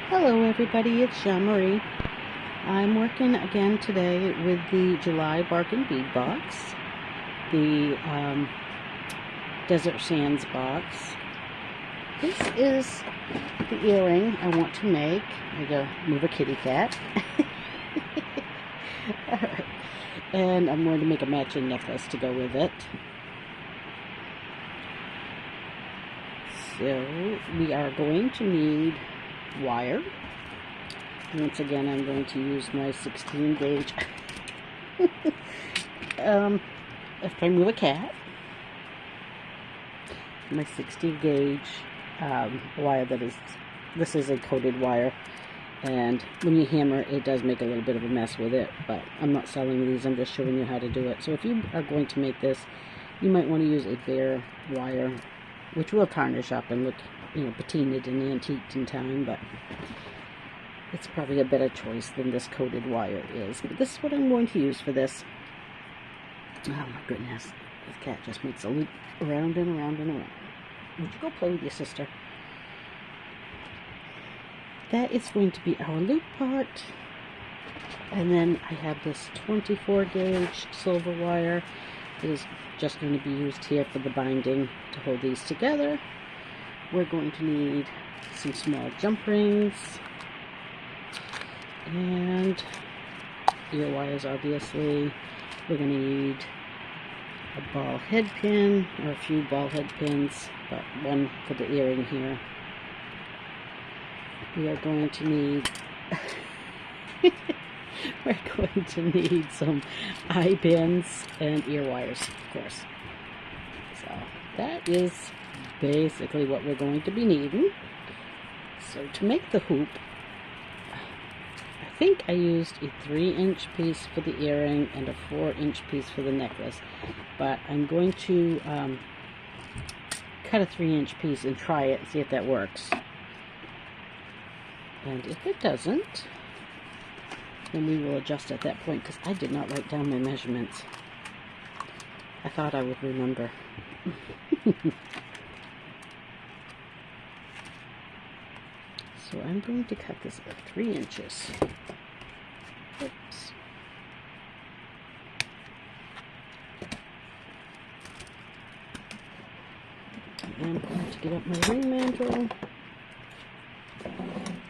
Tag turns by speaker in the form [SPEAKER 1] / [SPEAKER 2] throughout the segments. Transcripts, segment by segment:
[SPEAKER 1] Hello everybody, it's Jean-Marie. I'm working again today with the July Bargain Bead box, the Desert Sands box. This is the earring I want to make. I gotta move a kitty cat. Alright. And I'm going to make a matching necklace to go with it. So we are going to need wire. Once again, I'm going to use my 16 gauge. If I move a cat, my 16 gauge wire this is a coated wire, and when you hammer it does make a little bit of a mess with it, but I'm not selling these, I'm just showing you how to do it. So if you are going to make this, you might want to use a bare wire, which will tarnish up and look, patinaed and antiqued in time, but it's probably a better choice than this coated wire is. But this is what I'm going to use for this. Oh my goodness, this cat just makes a loop around and around and around. Would you go play with your sister? That is going to be our loop part. And then I have this 24 gauge silver wire that is just going to be used here for the binding to hold these together. We're going to need some small jump rings and ear wires, obviously. We're going to need a ball head pin, or a few ball head pins, but one for the earring here. We are going to need we're going to need some eye pins and ear wires, of course. So that is basically what we're going to be needing. So to make the hoop, I think I used a 3-inch piece for the earring and a 4-inch piece for the necklace, but I'm going to cut a 3-inch piece and try it and see if that works. And if it doesn't, then we will adjust at that point, because I did not write down my measurements. I thought I would remember. So I'm going to cut this at 3 inches. Oops. And I'm going to get up my ring mandrel,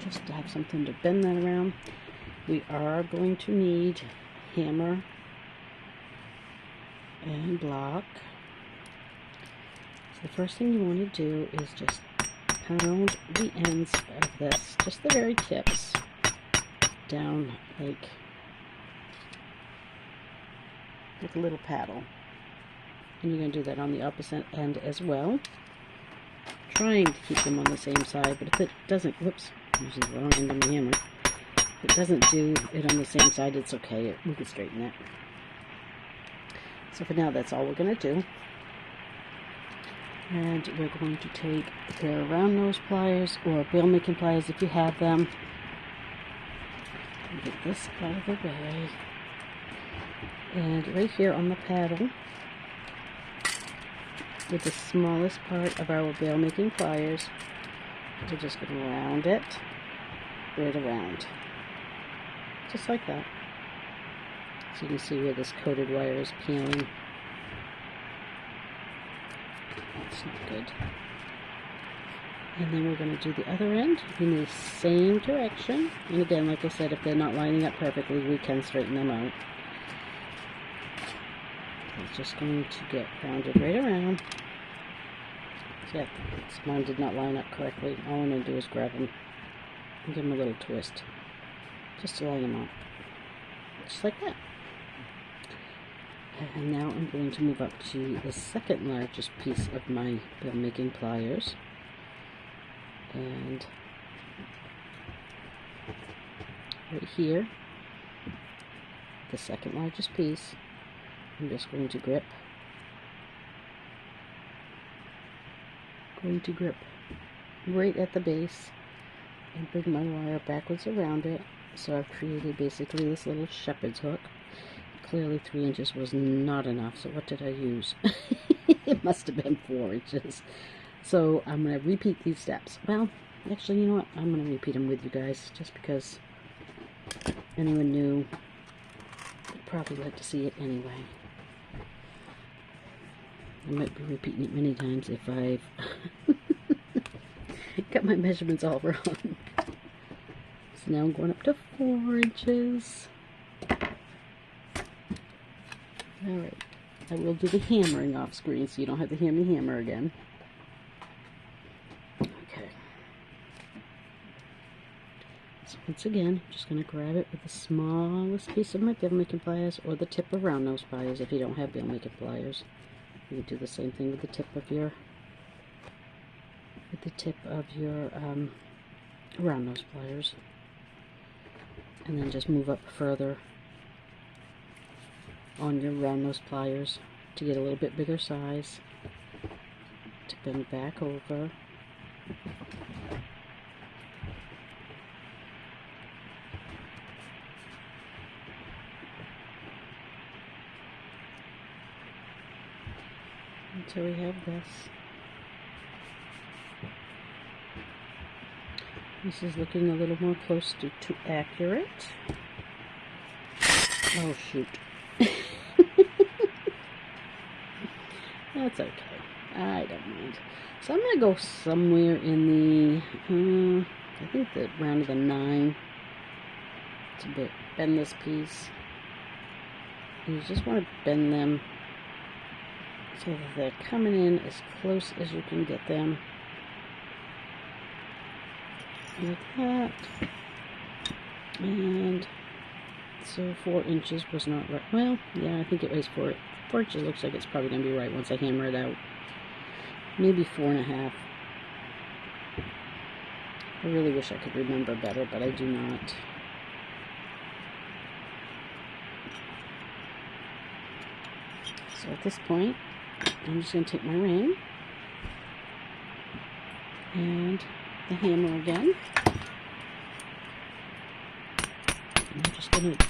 [SPEAKER 1] just to have something to bend that around. We are going to need hammer and block. So the first thing you want to do is just pound the ends of this, just the very tips, down like a little paddle. And you're going to do that on the opposite end as well, trying to keep them on the same side. But if it doesn't, whoops, I'm using the wrong end of the hammer. If it doesn't do it on the same side, it's okay. We can straighten it. So for now, that's all we're going to do. And we're going to take a pair of round nose pliers, or bail making pliers if you have them. Get this out of the way. And right here on the paddle, with the smallest part of our bail making pliers, we're just going to round it right around. Just like that. So you can see where this coated wire is peeling. That's not good. And then we're going to do the other end in the same direction. And again, like I said, if they're not lining up perfectly, we can straighten them out. It's just going to get rounded right around. So yeah, mine did not line up correctly. All I'm going to do is grab them and give them a little twist, just to line them up. Just like that. And now I'm going to move up to the second largest piece of my bail making pliers. And right here, the second largest piece, I'm just going to grip. Right at the base and bring my wire backwards around it. So I've created basically this little shepherd's hook. Clearly 3 inches was not enough, so what did I use? It must have been 4 inches. So I'm going to repeat these steps. Well, Actually, you know what? I'm going to repeat them with you guys, just because anyone new would probably like to see it anyway. I might be repeating it many times if I've got my measurements all wrong. So now I'm going up to 4 inches. Alright, I will do the hammering off screen so you don't have to hear me hammer again. Okay. So once again, I'm just going to grab it with the smallest piece of my bill making pliers, or the tip of round nose pliers if you don't have bill making pliers. You can do the same thing with the tip of your round nose pliers, and then just move up further on your round nose pliers to get a little bit bigger size, to bend back over. Until we have this. This is looking a little more close to accurate. Oh shoot. That's okay. I don't mind. So I'm going to go somewhere in the, I think the round of the 9. To bend this piece. You just want to bend them so that they're coming in as close as you can get them. Like that. And so 4 inches was not right. Well, yeah, I think it was 4 inches. Looks like it's probably going to be right once I hammer it out. Maybe 4.5. I really wish I could remember better, but I do not. So at this point, I'm just going to take my ring and the hammer again. I'm just going to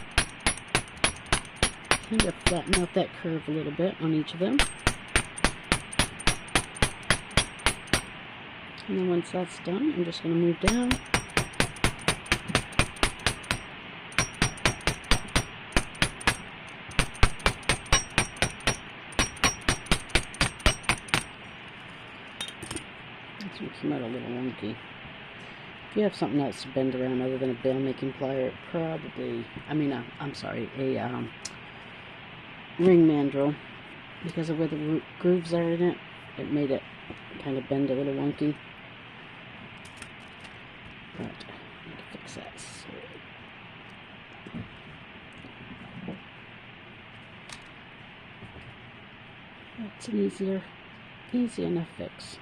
[SPEAKER 1] kind of flatten out that curve a little bit on each of them. And then once that's done, I'm just going to move down. This one came out a little wonky. If you have something else to bend around other than a bail making plier, probably, I'm sorry, a ring mandrel, because of where the grooves are in it, it made it kind of bend a little wonky. But I can fix that. So that's an easy enough fix.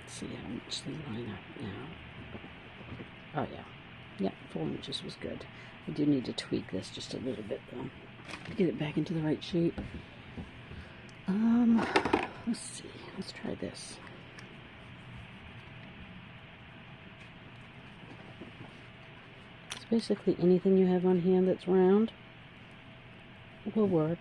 [SPEAKER 1] Let's see how much they line up now. Oh yeah. Yep, 4 inches was good. I do need to tweak this just a little bit though, to get it back into the right shape. Let's see. Let's try this. It's basically anything you have on hand that's round will work.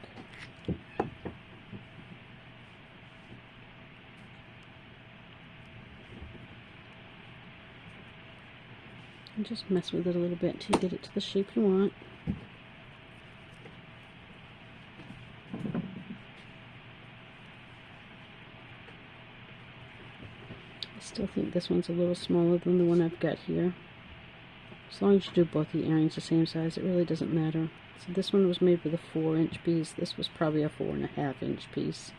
[SPEAKER 1] And just mess with it a little bit until you get it to the shape you want. I still think this one's a little smaller than the one I've got here. As long as you do both the earrings the same size, it really doesn't matter. So this one was made with a 4-inch piece. This was probably a 4.5-inch piece.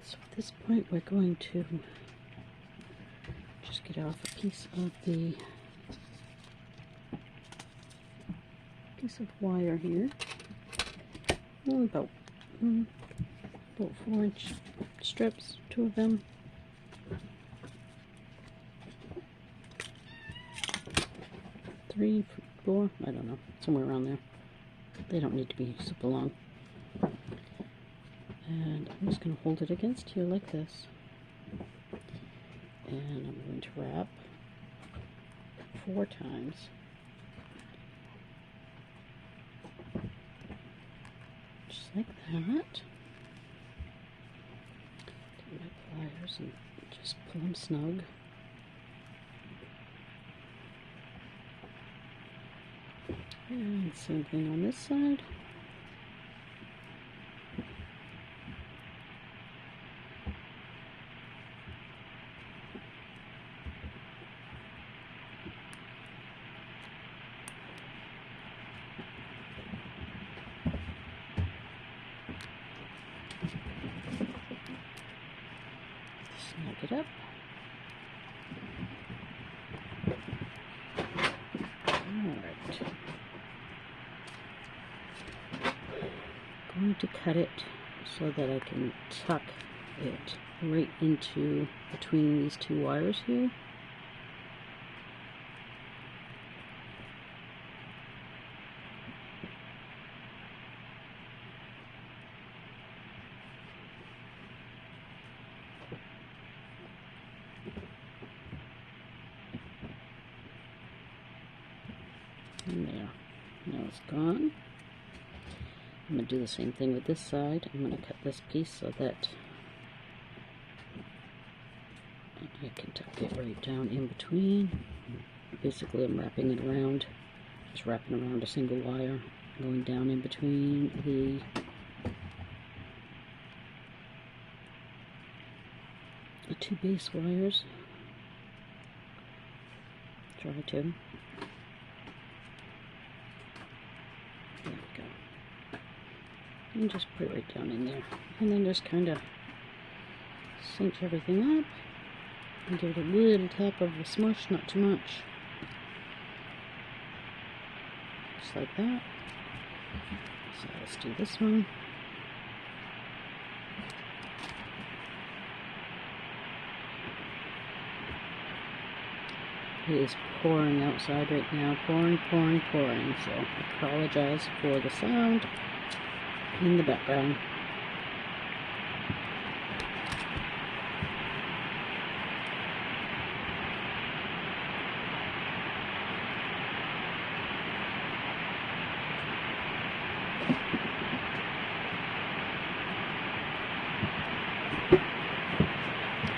[SPEAKER 1] So at this point, we're going to just get off a piece of wire here. About 4-inch strips, 2 of them. 3, 4, I don't know, somewhere around there. They don't need to be super long. And I'm just going to hold it against here like this. And I'm going to wrap 4 times. Just like that. Take my pliers and just pull them snug. And same thing on this side. Snug it up. Alright. Going to cut it so that I can tuck it right into between these 2 wires here. And there. Now it's gone. I'm going to do the same thing with this side. I'm going to cut this piece so that I can tuck it right down in between. Basically, I'm wrapping it around, just wrapping around a single wire, going down in between the 2 base wires. Try to. There we go. And just put it right down in there. And then just kind of cinch everything up. And give it a little tap of a smush, not too much. Just like that. So let's do this one. It is pouring outside right now. Pouring, pouring, pouring. So I apologize for the sound in the background.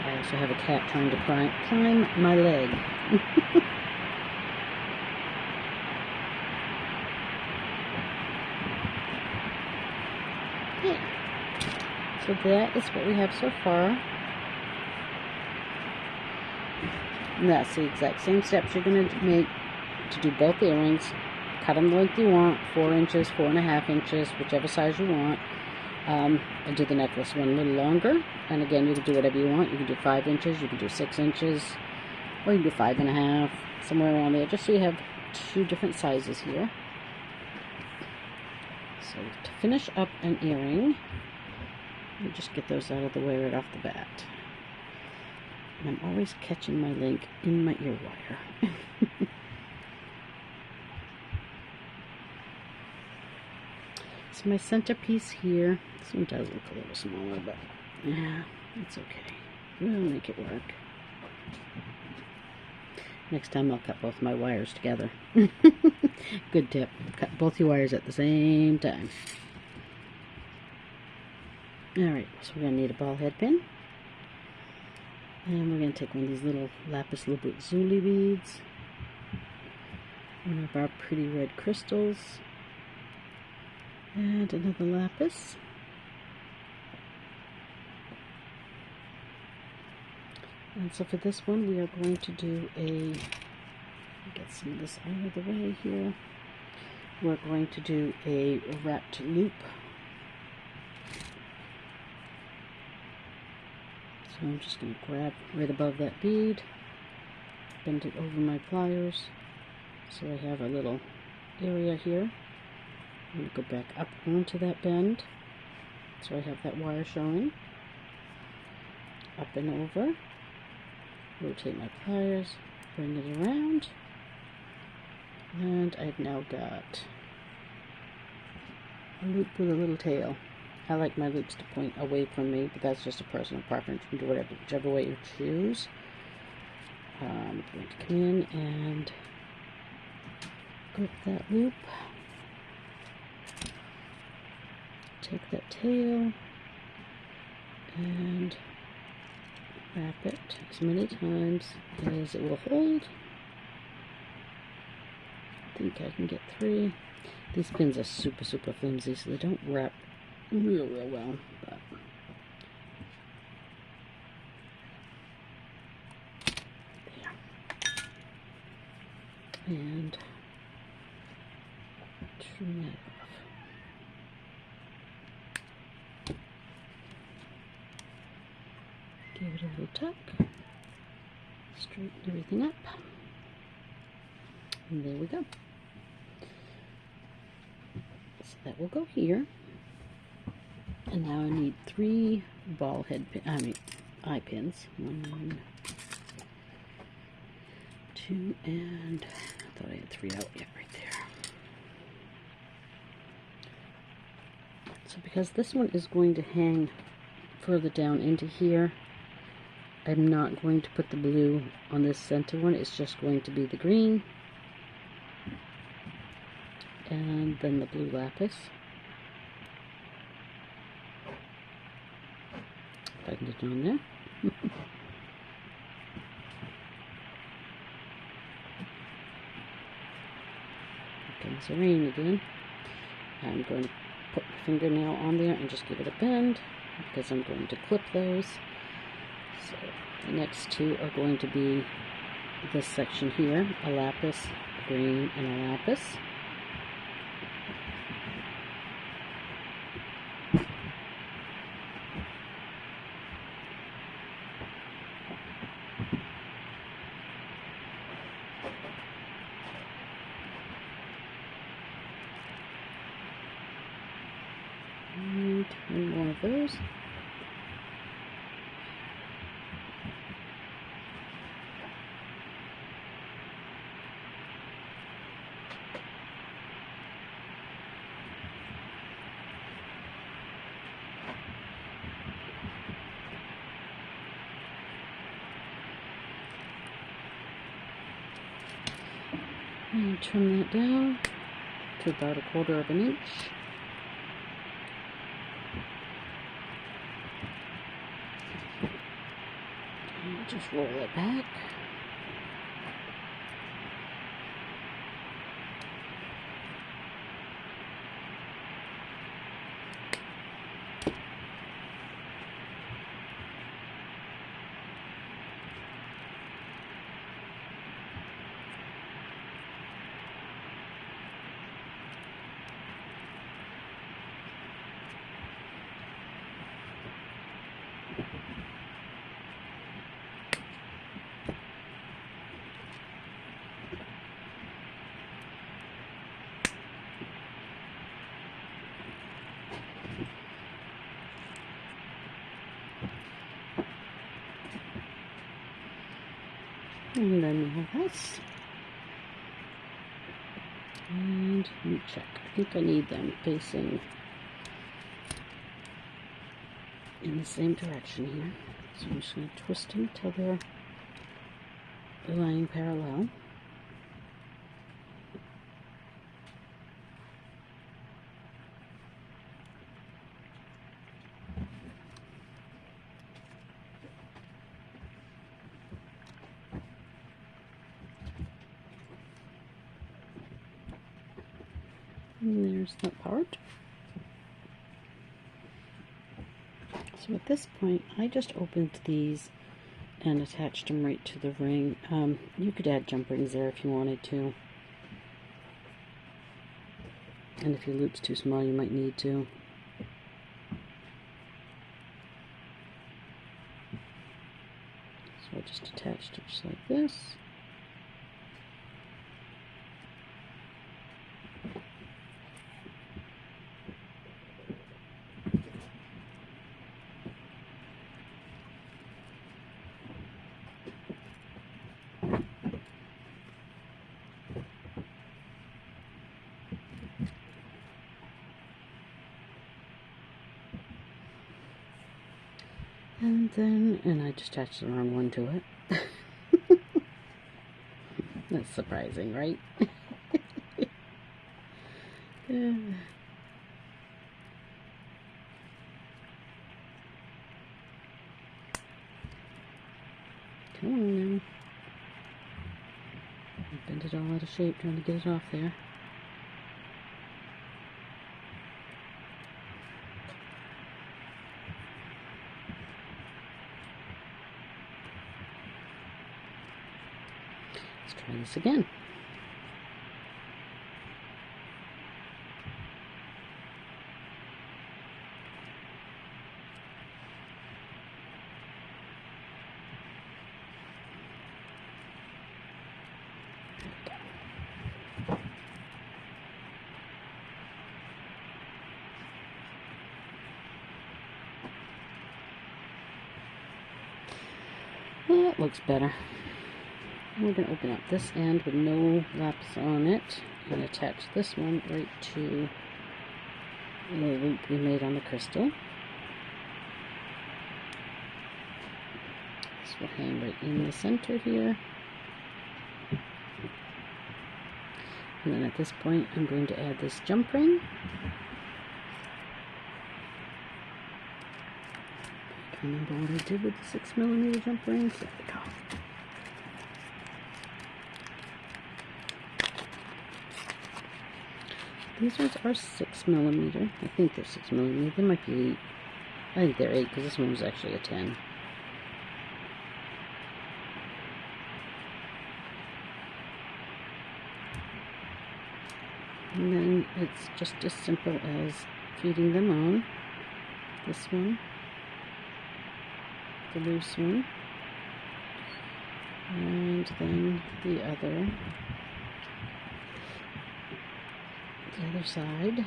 [SPEAKER 1] I also have a cat trying to climb my leg. Yeah. So that is what we have so far. And that's the exact same steps you're going to make to do both earrings. Cut them the length you want, 4 inches, 4.5 inches, whichever size you want. And do the necklace one a little longer. And again, you can do whatever you want. You can do 5 inches, you can do 6 inches, or you can do 5.5, somewhere around there, just so you have 2 different sizes here. So to finish up an earring, you just get those out of the way right off the bat. And I'm always catching my link in my ear wire. So my centerpiece here, this one does look a little smaller, but yeah, it's okay. We'll make it work. Next time I'll cut both my wires together. Good tip. Cut both your wires at the same time. Alright, so we're going to need a ball head pin. And we're going to take one of these little lapis lazuli beads. One of our pretty red crystals. And another lapis. And so for this one, we are going to do get some of this out of the way here. We're going to do a wrapped loop. So I'm just going to grab right above that bead, bend it over my pliers, so I have a little area here. I'm going to go back up onto that bend, so I have that wire showing. Up and over. Rotate my pliers, bring it around, and I've now got a loop with a little tail. I like my loops to point away from me, but that's just a personal preference. You can do whatever, whichever way you choose. I'm going to come in and grip that loop, take that tail, and wrap it as many times as it will hold. I think I can get 3. These pins are super flimsy, so they don't wrap real well, but there. And trim that off. Give it a little tuck, straighten everything up, and there we go. So that will go here. And now I need 3 ball head eye pins. 1, 2, and I thought I had 3 out yet right there. So because this one is going to hang further down into here, I'm not going to put the blue on this center one. It's just going to be the green and then the blue lapis. If I can get it on there. Here comes the rain again. I'm going to put my fingernail on there and just give it a bend because I'm going to clip those. So the next 2 are going to be this section here, a lapis, a green, and a lapis. And one of those. And trim that down to about 1/4 of an inch. And just roll it back. And then we have this. And let me check. I think I need them facing in the same direction here. So I'm just going to twist them till they're lying parallel. And there's that part. So at this point, I just opened these and attached them right to the ring. You could add jump rings there if you wanted to. And if your loop's too small, you might need to. So I just attached it just like this. And I just attached the wrong one to it. That's surprising, right? Come on now. Bend it all out of shape trying to get it off there. Let's try this again. That looks better. We're going to open up this end with no laps on it and attach this one right to the loop we made on the crystal. This will hang right in the center here. And then at this point I'm going to add this jump ring. I remember what I did with the 6mm jump rings. There we go. These ones are 6mm. I think they're 6mm. They might be 8. I think they're 8 because this one was actually a 10. And then it's just as simple as feeding them on. This one, the loose one, and then the other side.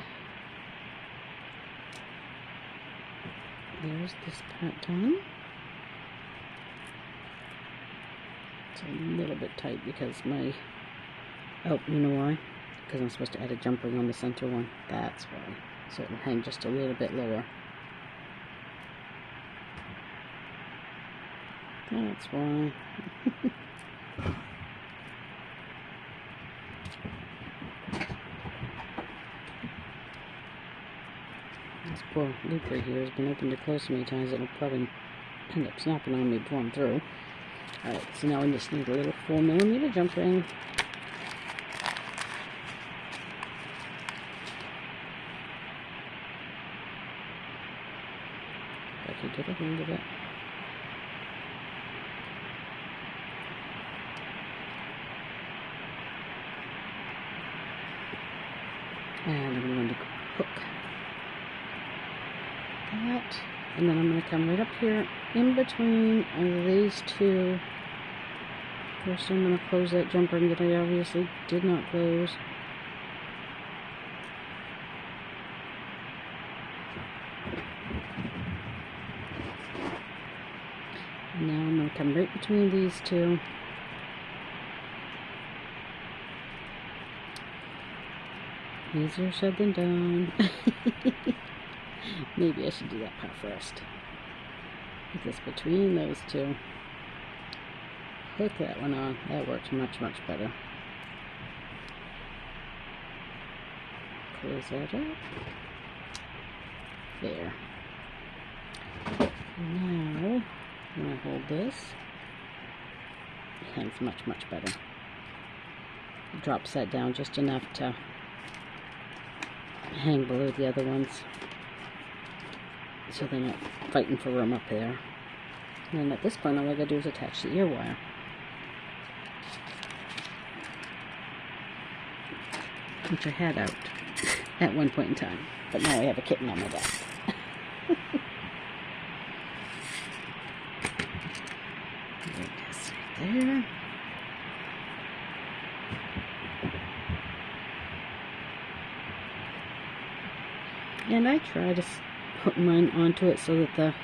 [SPEAKER 1] There's this part done. It's a little bit tight because my, oh, you know why? Because I'm supposed to add a jump ring on the center one. That's why. So it will hang just a little bit lower. That's why. This poor loop right here has been opened to close so many times it'll probably end up snapping on me before I'm through. Alright, so now we just need a little 4mm jump ring. I can get a hold of it. And I'm going to hook that, and then I'm going to come right up here in between these two. First I'm going to close that jump ring that I obviously did not close. And now I'm going to come right between these two. Easier said than done. Maybe I should do that part first. Put this between those two. Hook that one on. That works much, much better. Close that up. There. Now, when I hold this, it hangs much, much better. It drops that down just enough to hang below the other ones, so they're not fighting for room up there. And then at this point all I gotta do is attach the ear wire. Which I had out at one point in time, but now I have a kitten on my desk. There. And I try to hook mine onto it so that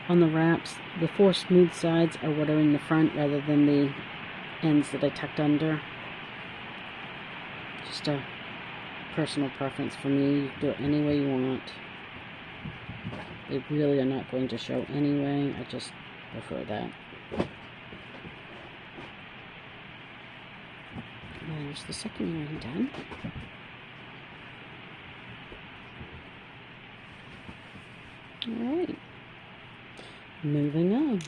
[SPEAKER 1] on the wraps, the 4 smooth sides are what are in the front rather than the ends that I tucked under. Just a personal preference for me. You can do it any way you want. They really are not going to show anyway. I just prefer that. there's the second earring done. Alright, moving on.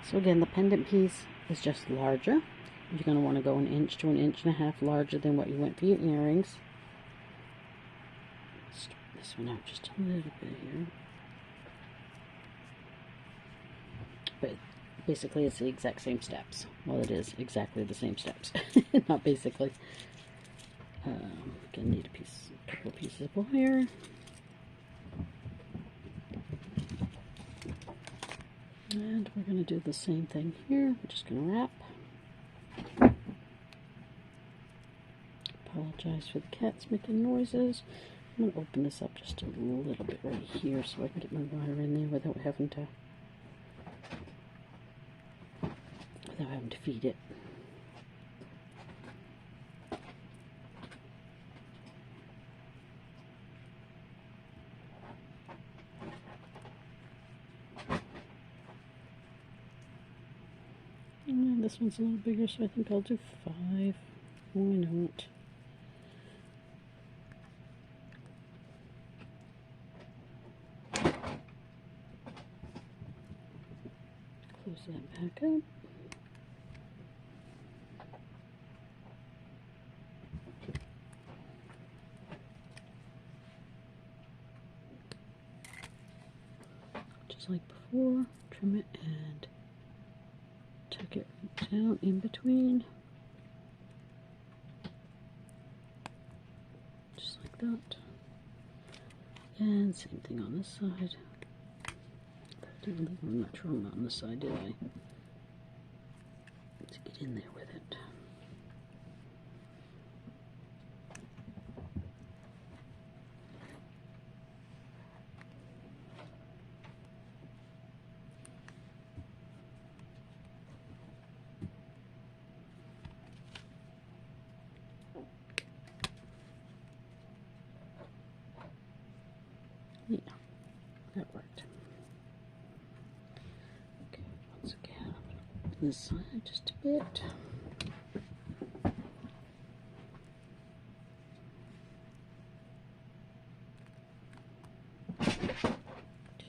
[SPEAKER 1] So again, the pendant piece is just larger. You're going to want to go 1 inch to 1.5 inches larger than what you went for your earrings. Straighten this one out just a little bit here. But basically it's the exact same steps. Well, it is exactly the same steps. Not basically. Gonna need a couple pieces of wire. And we're going to do the same thing here. We're just going to wrap. Apologize for the cats making noises. I'm going to open this up just a little bit right here so I can get my wire in there without having to feed it. And this one's a little bigger, so I think I'll do 5. Why not? Close that back up. Just like before, trim it and tuck it down in between. Just like that. And same thing on this side. I'm not sure I'm on this side, did I? Let's get in there with it. Yeah, that worked. Okay, once again, I'm going to open this side just a bit.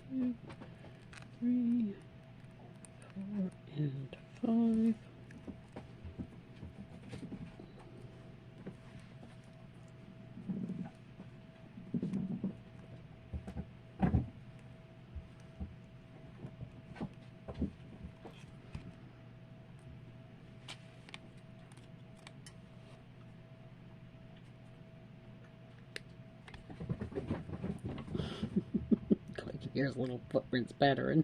[SPEAKER 1] Two, 3, 4, and 5. Here's little footprints pattern.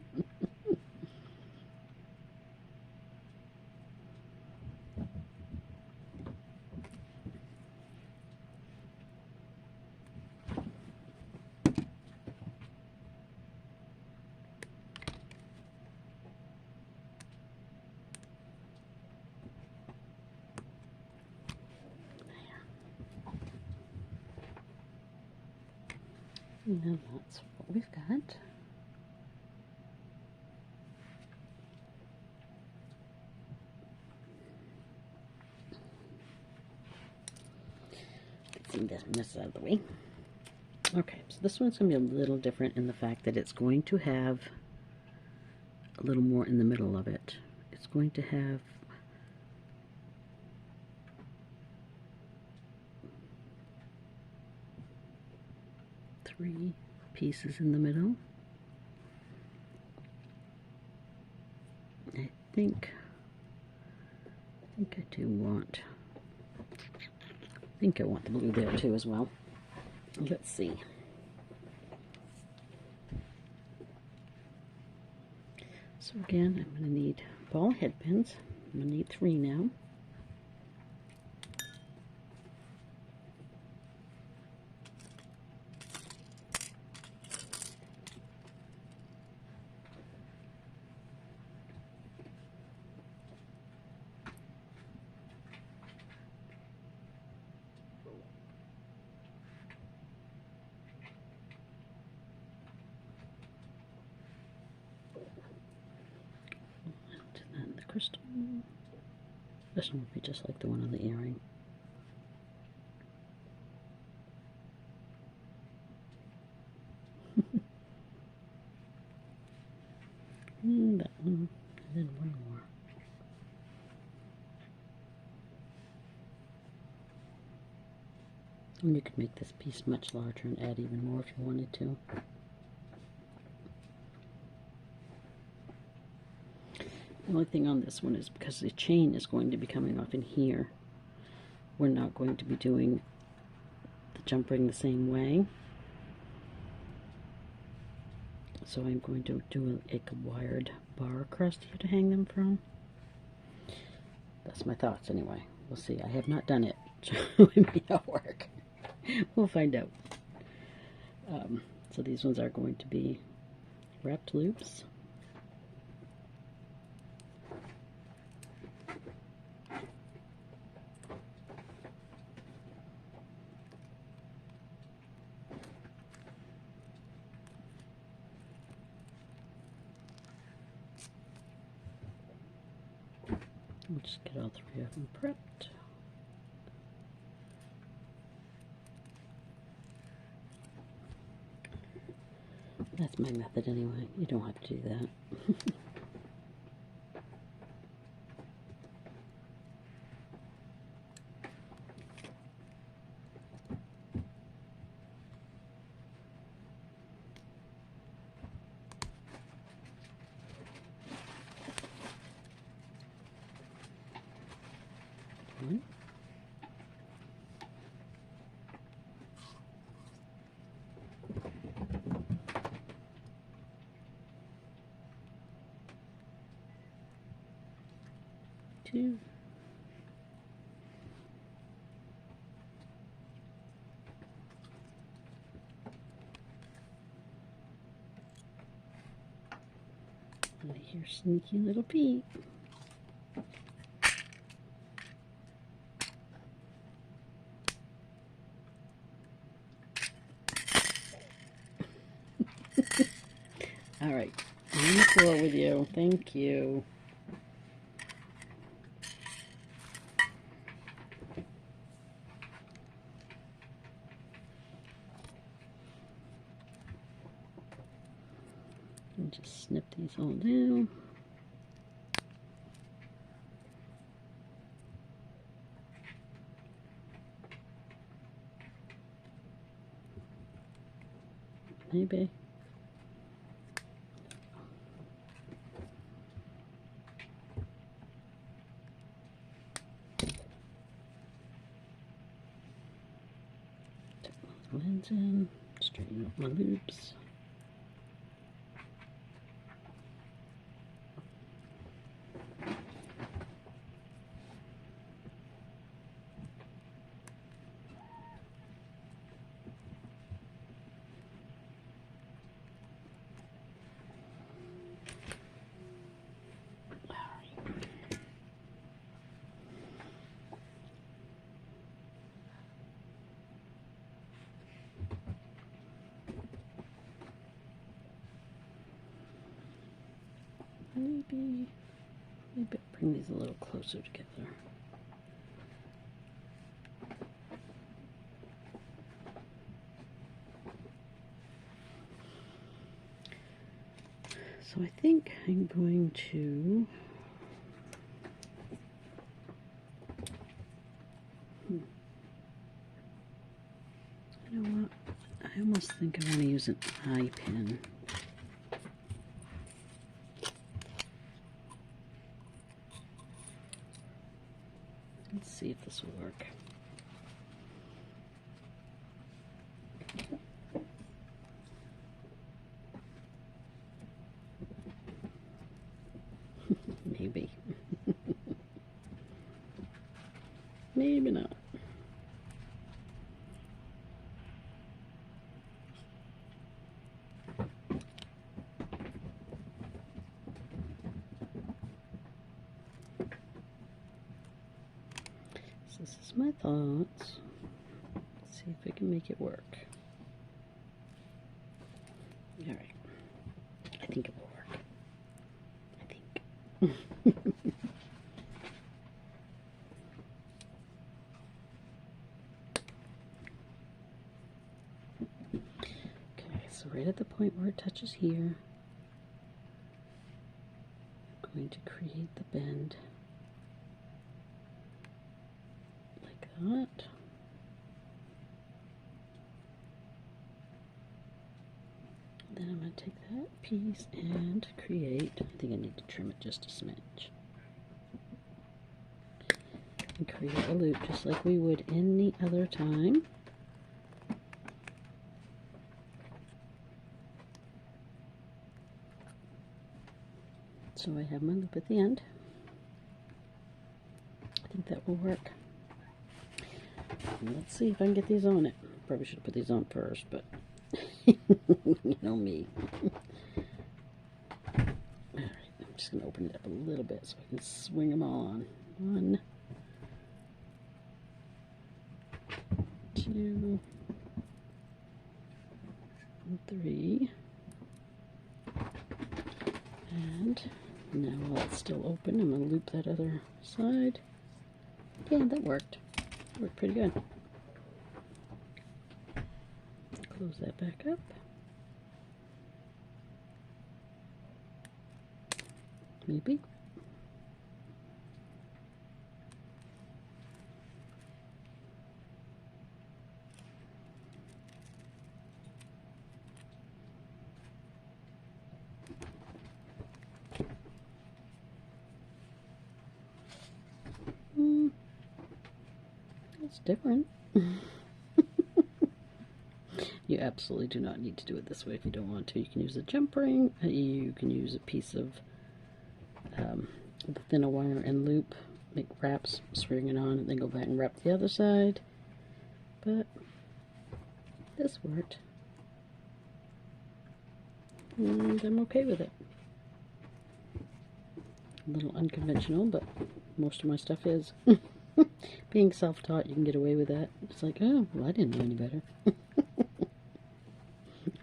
[SPEAKER 1] And that's what we've got. Get this out of the way. Okay, so this one's going to be a little different in the fact that it's going to have a little more in the middle of it. It's going to have three pieces in the middle. I think I do want I want the blue there too as well. Let's see. So again, I'm going to need ball head pins. I'm going to need 3 now. And then the crystal. This one would be just like the one on the earring. And that one, and then one more. And you could make this piece much larger and add even more if you wanted to. The only thing on this one is because the chain is going to be coming off in here, we're not going to be doing the jump ring the same way. So I'm going to do a wired bar across here to hang them from. That's my thoughts anyway. We'll see. I have not done it, so it may not work. We'll find out. So these ones are going to be wrapped loops. We'll just get all three of them prepped. That's my method anyway. You don't have to do that. One. Two. I hear sneaky little Pete. All right, on the floor with you. Thank you. And just snip these all down. Maybe. Tuck my lens in, straighten up my loops. Maybe bring these a little closer together. So I think I'm going to you know what? I almost think I want to use an eye pin. Let's see if this will work. Maybe. Maybe not. So this is my thoughts. Let's see if I can make it work. All right. I think it will work. I think. right at the point where it touches here. I'm going to create the bend like that. Then I'm going to take that piece and create, I think I need to trim it just a smidge. And create a loop just like we would any other time. So I have my loop at the end. I think that will work. And let's see if I can get these on it. Probably should have put these on first, but you know me. Alright, I'm just going to open it up a little bit so I can swing them all on. 1, 2, 3, and now while it's still open, I'm going to loop that other side. Yeah, that worked. Worked pretty good. Close that back up. Maybe. It's different. You absolutely do not need to do it this way if you don't want to. You can use a jump ring, you can use a piece of the thinner wire and loop, make wraps, string it on, and then go back and wrap the other side. But this worked, and I'm okay with it. A little unconventional, but most of my stuff is. Being self-taught, you can get away with that. It's like, oh, well, I didn't know any better.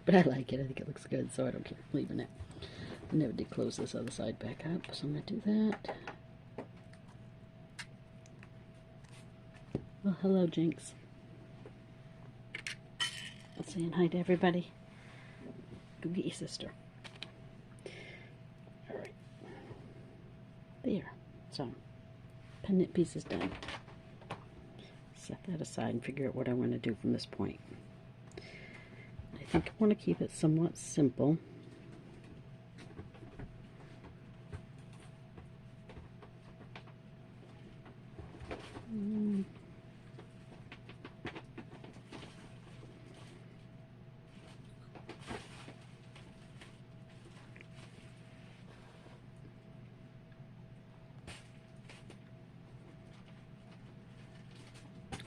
[SPEAKER 1] But I like it. I think it looks good, so I don't care. I'm leaving it. I never did close this other side back up, so I'm going to do that. Well, hello, Jinx. I'm saying hi to everybody. Go get your sister. Alright. There. So, pen knit piece is done. Set that aside and figure out what I want to do from this point. I think I want to keep it somewhat simple.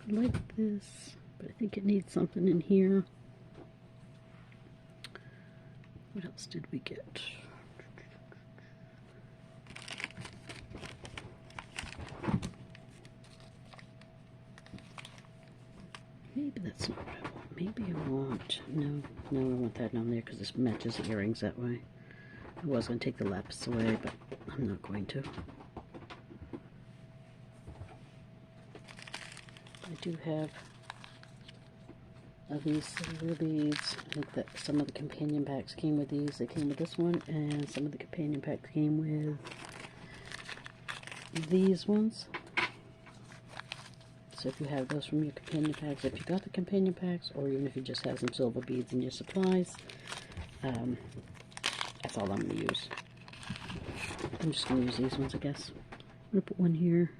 [SPEAKER 1] I like this, but I think it needs something in here. What else did we get? Maybe that's not what I want. Maybe I want, no, I want that down there because this matches the earrings that way. I was going to take the laps away, but I'm not going to. I do have of these silver beads. I think that some of the companion packs came with these. They came with this one, and some of the companion packs came with these ones. So if you have those from your companion packs, if you got the companion packs, or even if you just have some silver beads in your supplies, that's all I'm going to use. I'm just going to use these ones, I guess. I'm going to put one here,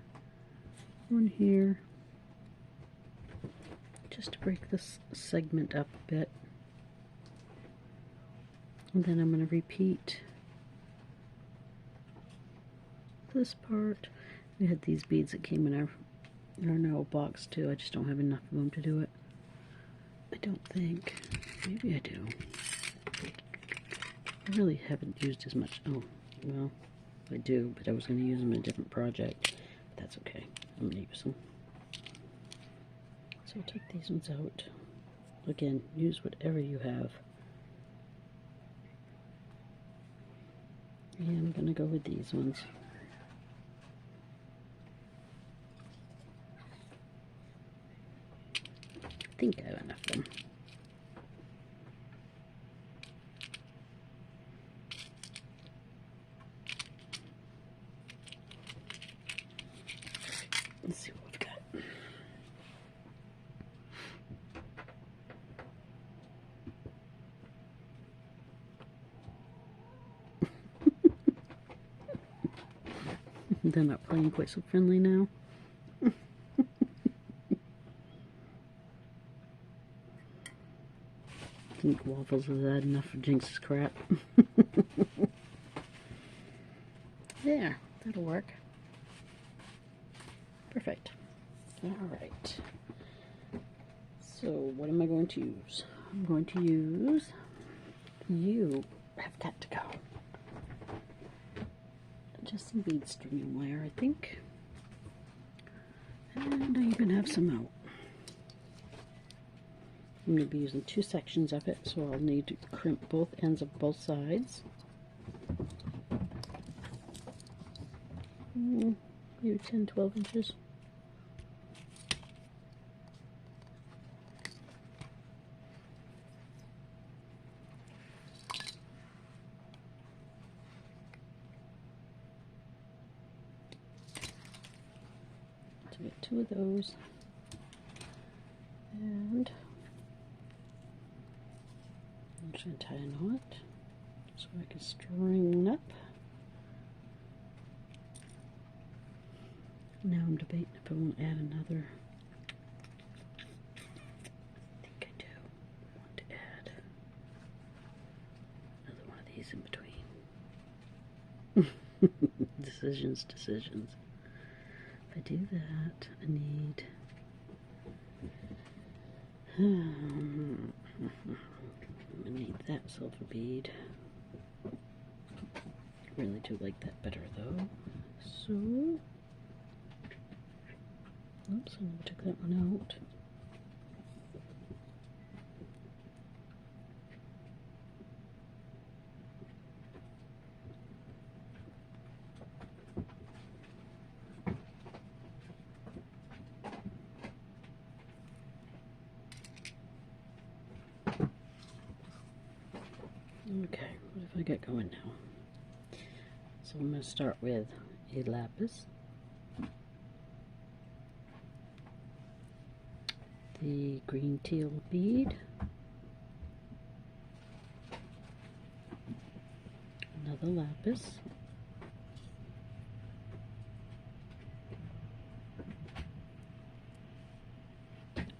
[SPEAKER 1] just to break this segment up a bit. And then I'm going to repeat this part. We had these beads that came in our narrow box too. I just don't have enough of them to do it. I don't think. Maybe I do. I really haven't used as much. Oh, well, I do, but I was going to use them in a different project. But that's okay. I'm going to use them. So I'll take these ones out. Again, use whatever you have. And I'm going to go with these ones. I think I have enough of them. They're not playing quite so friendly now. I think Waffles has had enough of Jinx's crap. There, that'll work. Perfect. Alright. So, what am I going to use? I'm going to use... You have got to go. Just some bead stringing wire, I think. And I even have some out. I'm going to be using 2 sections of it, so I'll need to crimp both ends of both sides. Maybe 10-12 inches. To get 2 of those. And I'm just going to tie a knot so I can string one up. Now I'm debating if I want to add another. I think I do want to add another one of these in between. Decisions. If I do that, I need I need that silver bead. I really do like that better though. So, oops, I never took that one out. Okay, what have I got going now? So I'm going to start with a lapis, the green teal bead, another lapis,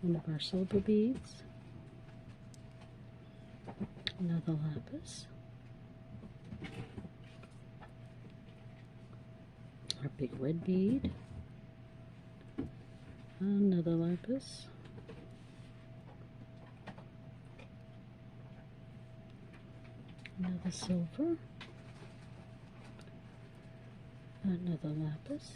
[SPEAKER 1] one of our silver beads, another lapis, our big red bead, another lapis, another silver, another lapis,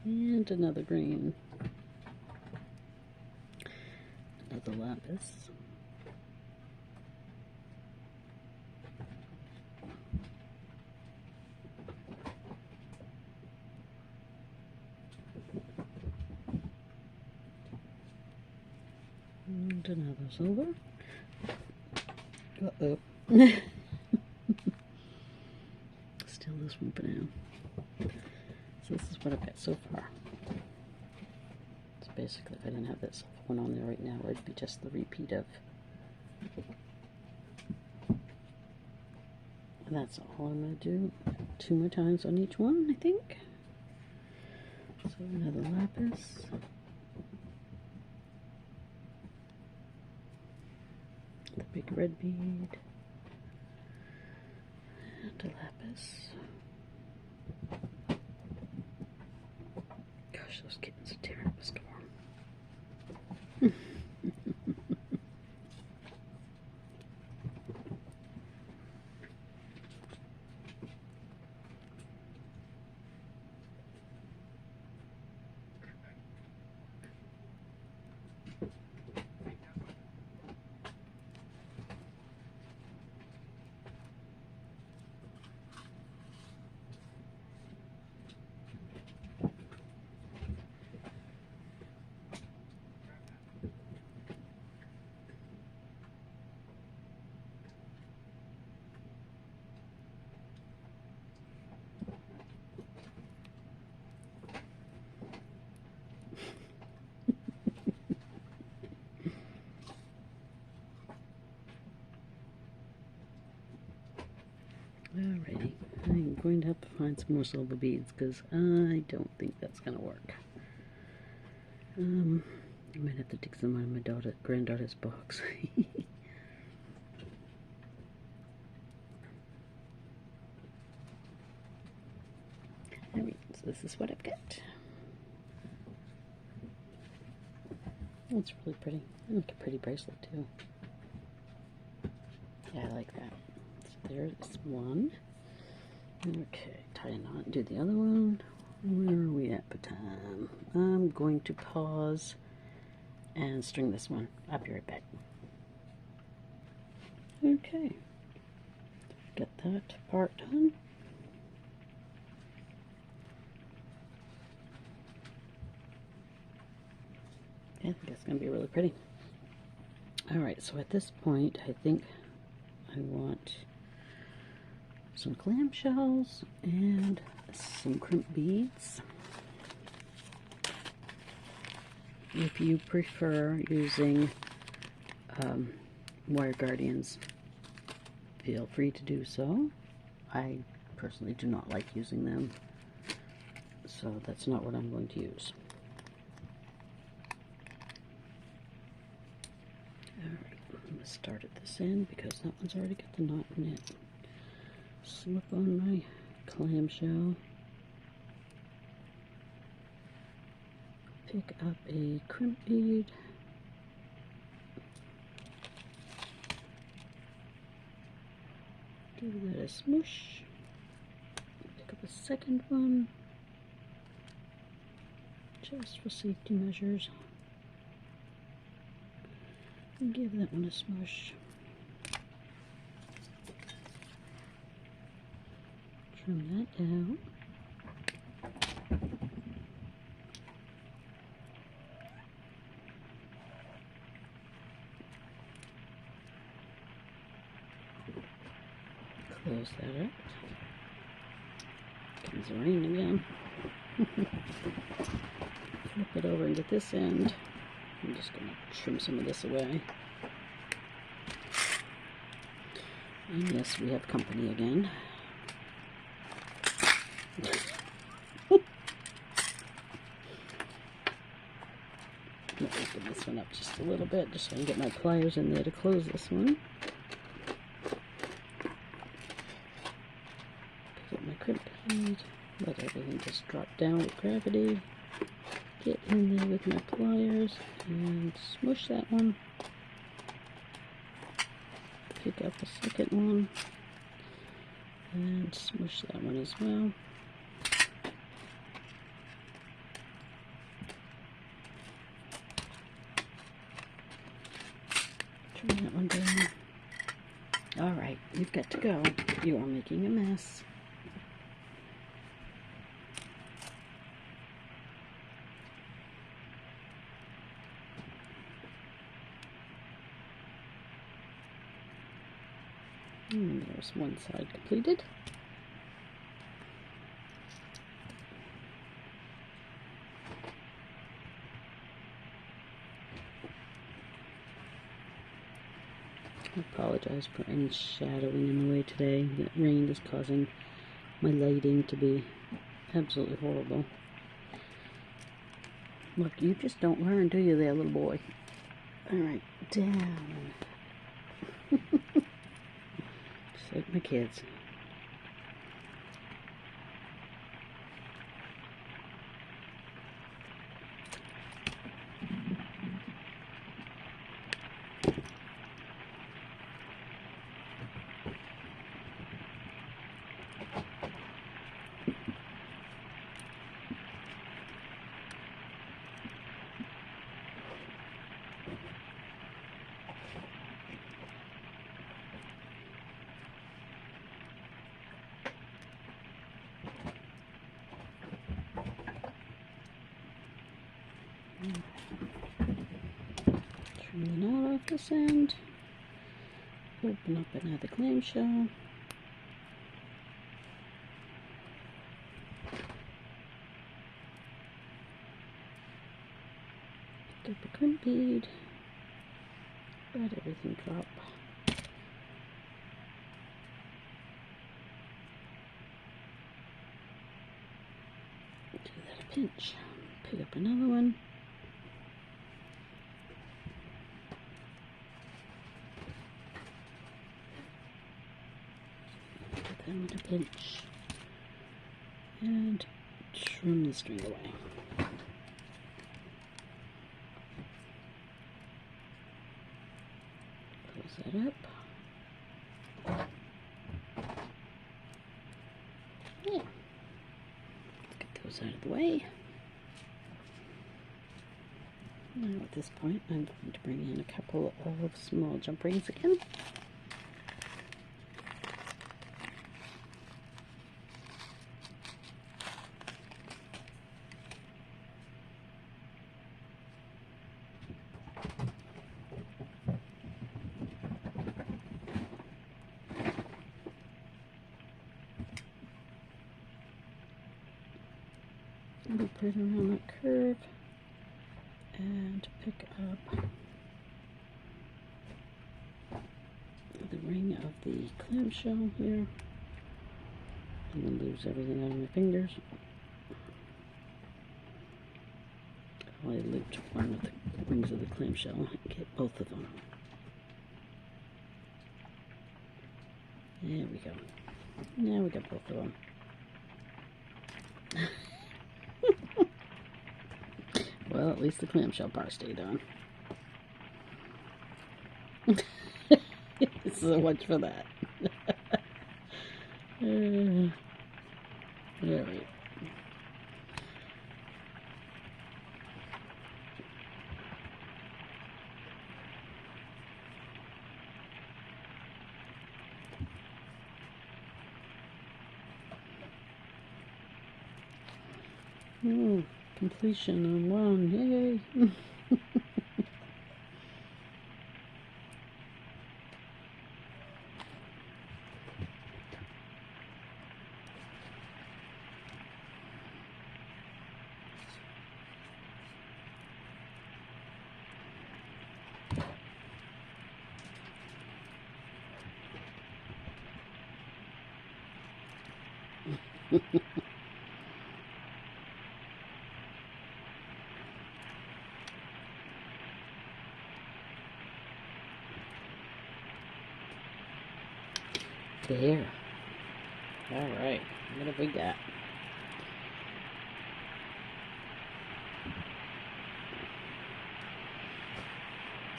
[SPEAKER 1] and another green, another lapis, and another silver. Uh-oh. Still this one for now. So this is what I've got so far. So basically, if I didn't have that silver one on there right now, it'd be just the repeat of. And that's all I'm going to do. 2 more times on each one, I think. So another lapis. The big red bead. And a lapis. Gosh, those kittens are tearing up a storm. going to have to find some more silver beads because I don't think that's going to work. I might have to take some out of my granddaughter's box. Alright, so this is what I've got. Oh, it's really pretty. I like a pretty bracelet too. Yeah, I like that. So there's one. Okay, tie a knot and do the other one. Where are we at for time? I'm going to pause and string this one. I'll be right back. Okay, get that part done. I think that's going to be really pretty. Alright, so at this point, I think I want some clamshells and some crimp beads. If you prefer using wire guardians, feel free to do so. I personally do not like using them, so that's not what I'm going to use. Alright, I'm going to start at this end because that one's already got the knot in it. Slip on my clamshell. Pick up a crimp bead. Give that a smoosh. Pick up a second one. Just for safety measures. And give that one a smush. Trim that out. Close that up. Comes the rain again. Flip it over and get this end. I'm just going to trim some of this away. And yes, we have company again. Let me open this one up just a little bit, just so I can get my pliers in there to close this one. Pick up my crimp bead, let everything just drop down with gravity. Get in there with my pliers and smush that one. Pick up a second one and smush that one as well. Turn that one down. Alright, you've got to go. You are making a mess. And there's one side completed. I apologize for any shadowing in the way today. The rain is causing my lighting to be absolutely horrible. Look, you just don't learn, do you there, little boy? Alright, down. Just like my kids. Trim the knot off this end. Open up another clamshell. Pick up a crimp bead. Let everything drop. pinch. Pick up another one. Put them in a pinch. And trim the string away. Close that up. Yeah. Get those out of the way. Now at this point I'm going to bring in a couple of small jump rings again. And put it around that curve and pick up the ring of the clamshell here, and then lose everything out of my fingers. I looped one of the rings of the clamshell and get both of them. There we go. Now we got both of them. Well, at least the clamshell part stayed on. So much for that. Alright. Completion on one. Yay! There. Alright, what have we got?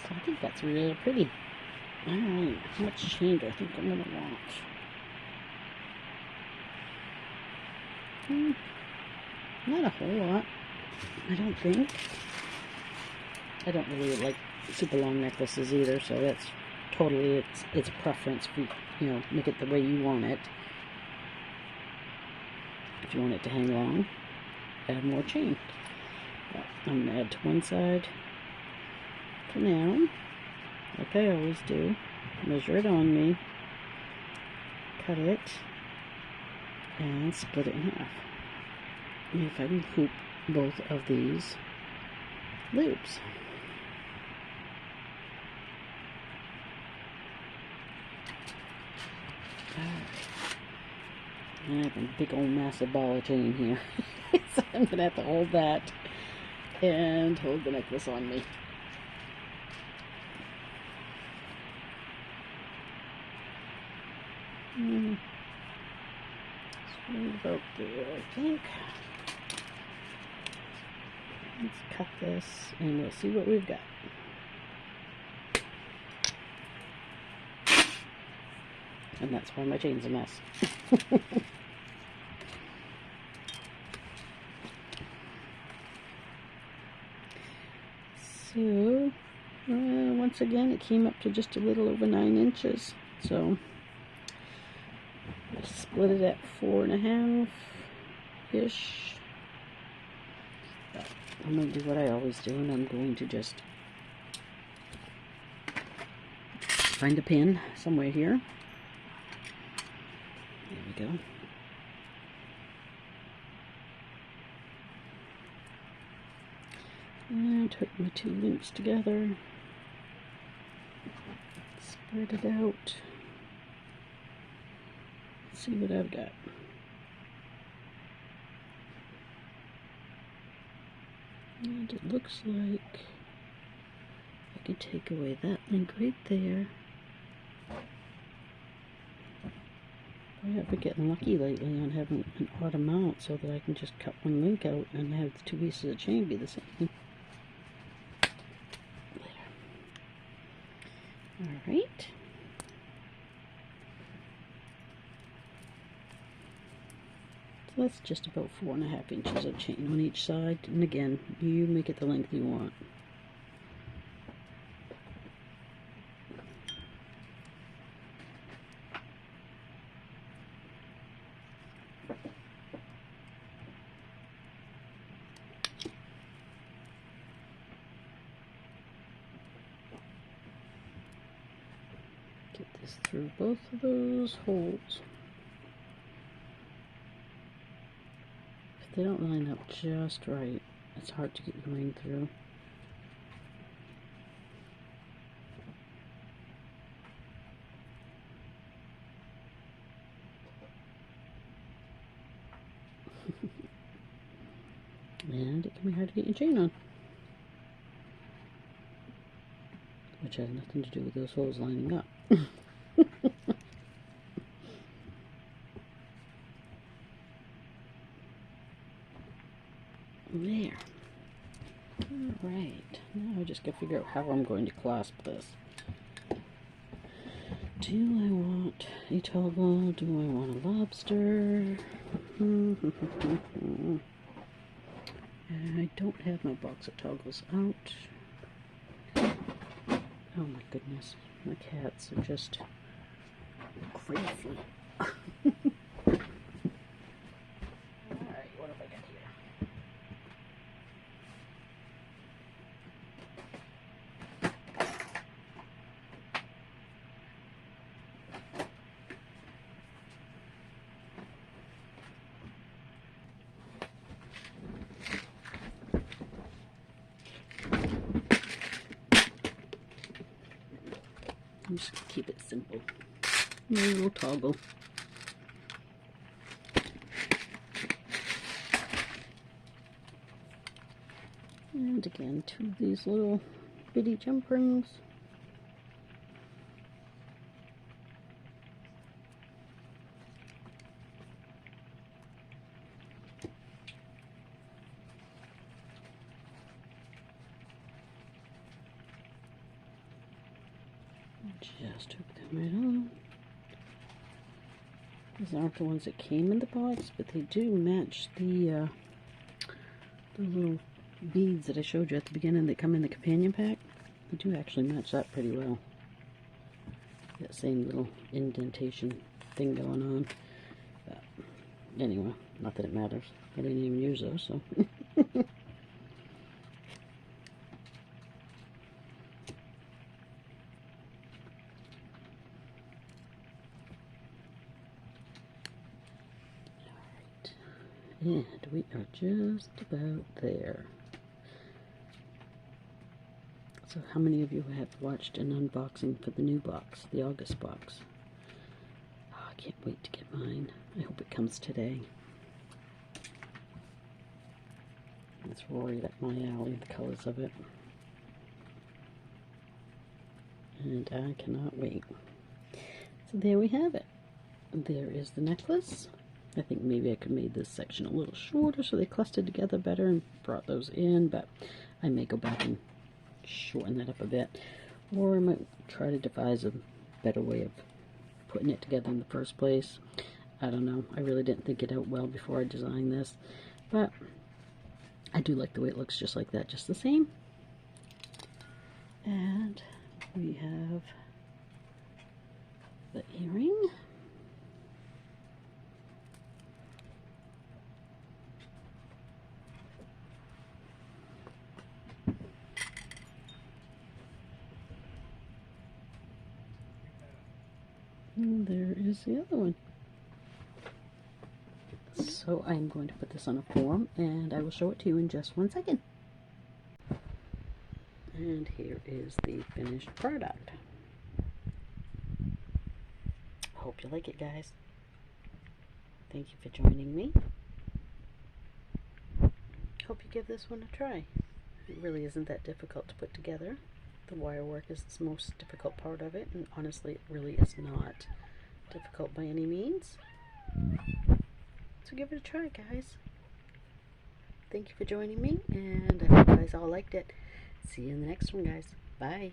[SPEAKER 1] So I think that's really pretty. Alright, how much chain do I think I'm going to want? Not a whole lot, I don't think. I don't really like super long necklaces either, so that's totally it's a preference for, you know, make it the way you want it. If you want it to hang long, add more chain. But I'm going to add to one side for now, like I always do. Measure it on me, cut it, and split it in half. And if I can hoop both of these loops. I have a big old massive ball of chain here. So I'm going to have to hold that and hold the necklace on me. It's right about there, I think. Let's cut this and we'll see what we've got. And that's why my chain's a mess. So, once again, it came up to just a little over 9 inches. So, I split it at 4.5-ish. I'm going to do what I always do, and I'm going to just find a pin somewhere here. There we go. And hook my two loops together. Spread it out. Let's see what I've got. And it looks like I can take away that link right there. I have been getting lucky lately on having an odd amount so that I can just cut one link out and have the 2 pieces of chain be the same. Alright. So that's just about 4.5 inches of chain on each side. And again, you make it the length you want. Get this through both of those holes. If they don't line up just right, it's hard to get your ring through. And it can be hard to get your chain on. Which has nothing to do with those holes lining up. There. Alright, now I just gotta figure out how I'm going to clasp this. Do I want a toggle? Do I want a lobster? I don't have my box of toggles out. Oh my goodness, my cats are just crazy. Alright, what have I got here? I'm just going to keep it simple. A little toggle. And again, 2 of these little bitty jump rings. Just hook them right on. These aren't the ones that came in the box, but they do match the little beads that I showed you at the beginning that come in the companion pack. They do actually match that pretty well. That same little indentation thing going on. But anyway, not that it matters. I didn't even use those, so. And we are just about there. So how many of you have watched an unboxing for the new box, the August box? Oh, I can't wait to get mine. I hope it comes today. It's right up my alley, the colors of it. And I cannot wait. So there we have it. There is the necklace. I think maybe I could have made this section a little shorter so they clustered together better and brought those in, but I may go back and shorten that up a bit. Or I might try to devise a better way of putting it together in the first place. I don't know. I really didn't think it out well before I designed this, but I do like the way it looks just like that, just the same. And we have the earring. And there is the other one. So I'm going to put this on a form and I will show it to you in just 1 second. And here is the finished product. Hope you like it, guys. Thank you for joining me. Hope you give this one a try. It really isn't that difficult to put together. The wire work is the most difficult part of it, and honestly it really is not difficult by any means. So give it a try, guys. Thank you for joining me, and I hope you guys all liked it. See you in the next one, guys. Bye.